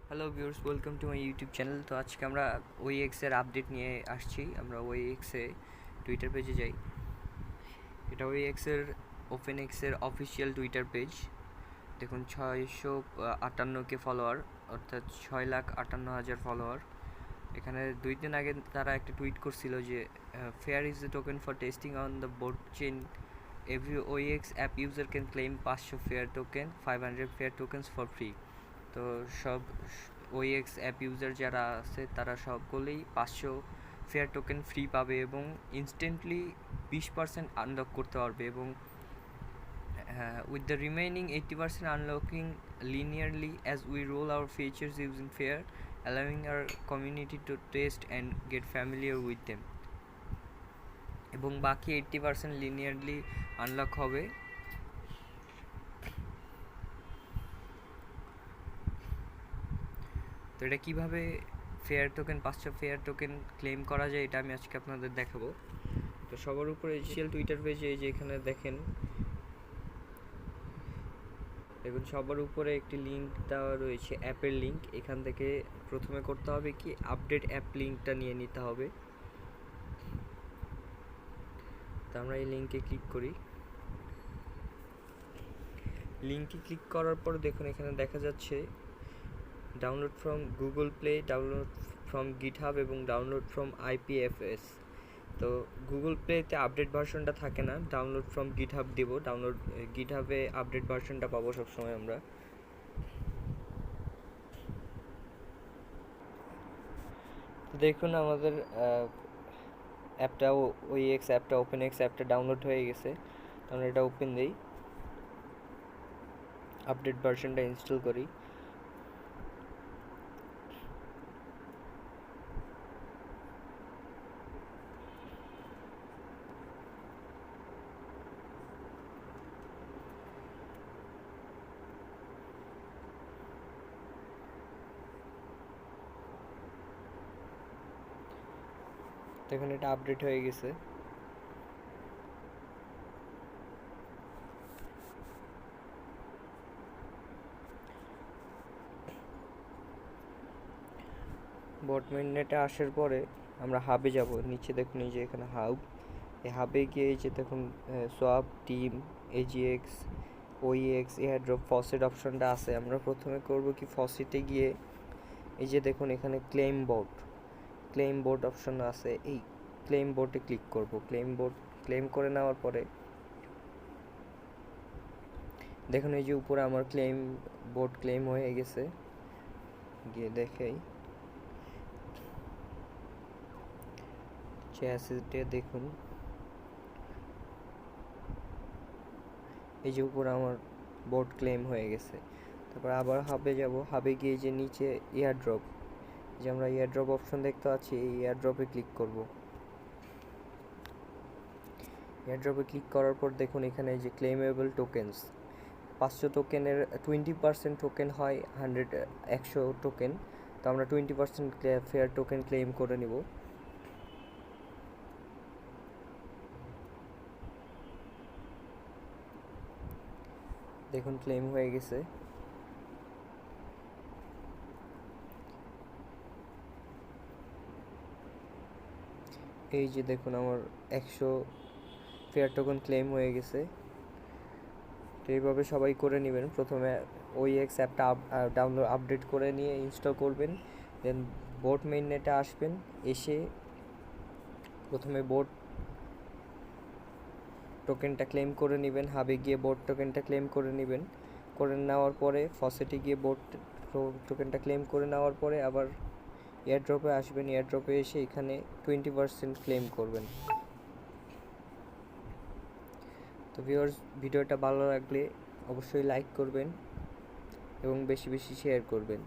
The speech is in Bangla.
Hello viewers, welcome to my YouTube channel. তো আজকে আমরা OEX এর আপডেট নিয়ে আসছি। আমরা OEX এ টুইটার পেজে যাই। এটা OEX এর OpenX এর অফিসিয়াল টুইটার পেজ। দেখুন 658K ফলোয়ার, অর্থাৎ 6,58,000 ফলোয়ার। এখানে 2 দিন আগে তারা একটা টুইট করছিল যে fair is the token for testing on the boat chain. Every OEX app user can claim 500 Fair token, 500 fair tokens for free. তো সব OEX অ্যাপ ইউজার যারা আছে তারা সকলেই 500 ফেয়ার টোকেন ফ্রি পাবে এবং ইনস্ট্যান্টলি 20% আনলক করতে পারবে, এবং with the remaining 80% unlocking linearly as we roll our features using Fair, allowing our community to test and get familiar with them. এবং বাকি 80% লিনিয়ারলি আনলক হবে। তো এটা কীভাবে Fair token 500 Fair token claim করা যায় এটা আমি আজকে আপনাদের দেখাবো। তো সবার উপরে অফিশিয়াল টুইটার পেজে এই যে এখানে দেখুন সবার উপরে একটি লিঙ্ক দেওয়া রয়েছে, অ্যাপের লিঙ্ক। এখান থেকে প্রথমে করতে হবে কি, আপডেট অ্যাপ লিঙ্কটা নিয়ে নিতে হবে। তো আমরা এই লিঙ্কে ক্লিক করি। লিঙ্কে ক্লিক করার পর দেখুন এখানে দেখা যাচ্ছে download from Google Play, download from GitHub এবং ডাউনলোড ফ্রম IPFS। তো গুগল প্লেতে আপডেট ভার্সনটা থাকে না, ডাউনলোড ফ্রম গিটহাব দেব। গিটহাবে আপডেট ভার্সনটা পাবো সবসময় আমরা। তো দেখুন আমাদের অ্যাপটা, OEX অ্যাপটা, OpenX অ্যাপটা ডাউনলোড হয়ে গেছে। আমরা এটা ওপেন দিই, আপডেট ভার্সনটা ইনস্টল করি। দেখুন এটা আপডেট হয়ে গেছে। বট মেইননেটে আসার পরে আমরা হাবে যাব। নিচে দেখুন এই যে এখানে হাব, এই হাবে গিয়ে এই যে দেখুন swap, team, AGX, OEX, airdrop, faucet অপশনটা আছে। আমরা প্রথমে করব কি, ফসেটে গিয়ে এই যে দেখুন এখানে ক্লেম বোট অপশন আছে, এই ক্লেম বোটে ক্লিক করব। ক্লেম করে নেওয়ার পরে দেখুন এই যে উপরে আমার ক্লেম হয়ে গেছে। গিয়ে দেখাই অ্যাসেটে, দেখুন এই যে উপরে আমার বোট ক্লেম হয়ে গেছে। তারপর আবার হাবে যাব। হাবে গিয়ে যে নিচে এয়ারড্রপ, যে আমরা এয়ারড্রপ অপশন দেখতে পাচ্ছি, এই এয়ারড্রপে ক্লিক করব। এয়ারড্রপে ক্লিক করার পর দেখুন এখানে যে ক্লেমেবল টোকেন্স, 500 টোকেনের 20% টোকেন হয় 100 টোকেন। তো আমরা 20% ফেয়ার টোকেন ক্লেম করে নিব। দেখুন ক্লেম হয়ে গেছে। এই যে দেখুন আমার 100 ফেয়ার টোকেন ক্লেম হয়ে গেছে। তো এইভাবে সবাই করে নেবেন। প্রথমে OEX অ্যাপটা ডাউনলোড আপডেট করে নিয়ে ইনস্টল করবেন, দেন বোট মেইননেটে আসবেন। এসে প্রথমে বোট টোকেনটা ক্লেম করে নেবেন, হাবে গিয়ে বোট টোকেনটা ক্লেম করে নেবেন। করে নেওয়ার পরে ফসেটে গিয়ে বোট টোকেনটা ক্লেম করে নেওয়ার পরে আবার এয়ারড্রপে আসবেন। এয়ারড্রপে এসে এখানে 20% ক্লেম করবেন। তো ভিউয়ার্স, ভিডিওটা ভালো লাগলে অবশ্যই লাইক করবেন এবং বেশি বেশি শেয়ার করবেন।